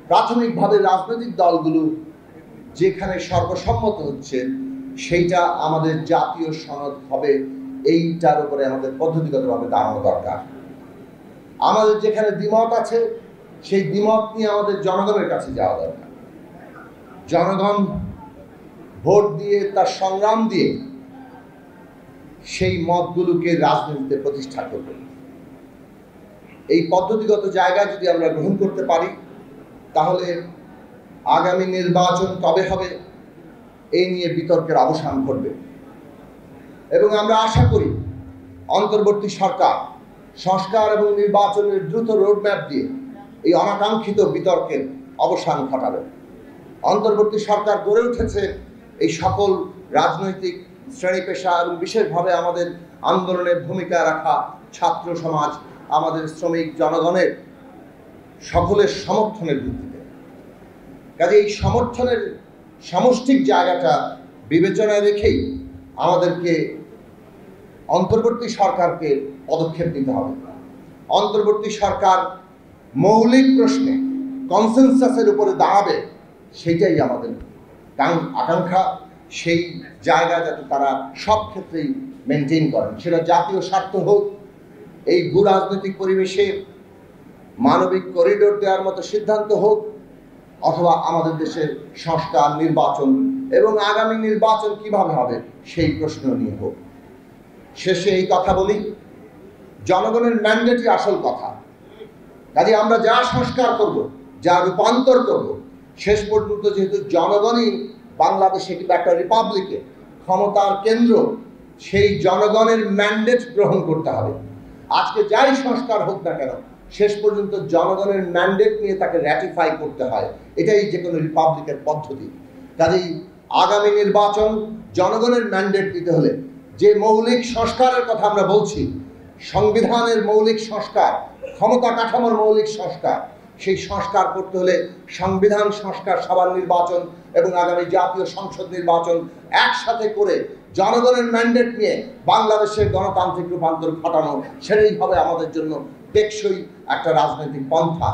প্রাথমিকভাবে রাজনৈতিক দলগুলো যেখানে সর্বসম্মত হচ্ছে সেইটা আমাদের জাতীয় সনদ হবে, এইটার উপরে আমাদের পদ্ধতিগতভাবে দাঁড়ানো দরকার। আমাদের যেখানে দ্বিমত আছে সেই দ্বিমত নিয়ে আমাদের জনগণের কাছে যাওয়া দরকার। জনগণ ভোট দিয়ে, তার সংগ্রাম দিয়ে সেই মতগুলোকে রাজনীতিতে প্রতিষ্ঠা করবে। এই পদ্ধতিগত জায়গায় যদি আমরা গ্রহণ করতে পারি, তাহলে আগামী নির্বাচন কবে হবে এই নিয়ে বিতর্কের অবসান ঘটবে। এবং আমরা আশা করি অন্তর্বর্তী সরকার সংস্কার এবং নির্বাচনের দ্রুত রোডম্যাপ দিয়ে এই অনাকাঙ্ক্ষিত বিতর্কের অবসান ঘটাবে। অন্তর্বর্তী সরকার গড়ে উঠেছে এই সকল রাজনৈতিক শ্রেণী পেশা এবং বিশেষভাবে আমাদের আন্দোলনে ভূমিকা রাখা ছাত্র সমাজ, আমাদের শ্রমিক জনগণের সকলের সমর্থনের ভিত্তিতে। কাজে এই সমর্থনের সামষ্টিক জায়গাটা বিবেচনায় রেখেই আমাদেরকে অন্তর্বর্তী সরকারকে পদক্ষেপ নিতে হবে। অন্তর্বর্তী সরকার মৌলিক প্রশ্নে কনসেনসাসের উপরে দাঁড়াবে, সেটাই আমাদের আকাঙ্ক্ষা। সেই জায়গা যাতে তারা সব ক্ষেত্রেই মেনটেন করেন, সেটা জাতীয় স্বার্থ হোক, এই ভূ রাজনৈতিক পরিবেশে মানবিক করিডোর দেওয়ার মতো সিদ্ধান্ত হোক, অথবা আমাদের দেশের সংস্কার, নির্বাচন এবং আগামী নির্বাচন কিভাবে হবে সেই প্রশ্ন নিয়ে হোক। শেষে এই কথা বলি, জনগণের ম্যান্ডেটই আসল কথা। কাজে আমরা যা সংস্কার করব, যা রূপান্তর করব, শেষ পর্যন্ত যেহেতু জনগণই বাংলাদেশে কিংবা একটা রিপাবলিকে ক্ষমতার কেন্দ্র, সেই জনগণের ম্যান্ডেট গ্রহণ করতে হবে। আজকে যাই সংস্কার হোক না কেন, শেষ পর্যন্ত জনগণের ম্যান্ডেট নিয়ে তাকে র্যাটিফাই করতে হয়। এটাই যে কোনো রিপাবলিকের পদ্ধতি। কাজেই আগামী নির্বাচন জনগণের ম্যান্ডেট দিতে হলে যে মৌলিক সংস্কারের কথা আমরা বলছি, সংবিধানের মৌলিক সংস্কার, ক্ষমতা কাঠামোর মৌলিক সংস্কার, সেই সংস্কার করতে হলে সংবিধান সংস্কার সভার নির্বাচন এবং আগামী জাতীয় সংসদ নির্বাচন একসাথে করে জনগণের ম্যান্ডেট নিয়ে বাংলাদেশের গণতান্ত্রিক রূপান্তর ঘটানো, সেটাই হবে আমাদের জন্য টেকসই একটা রাজনৈতিক পন্থা।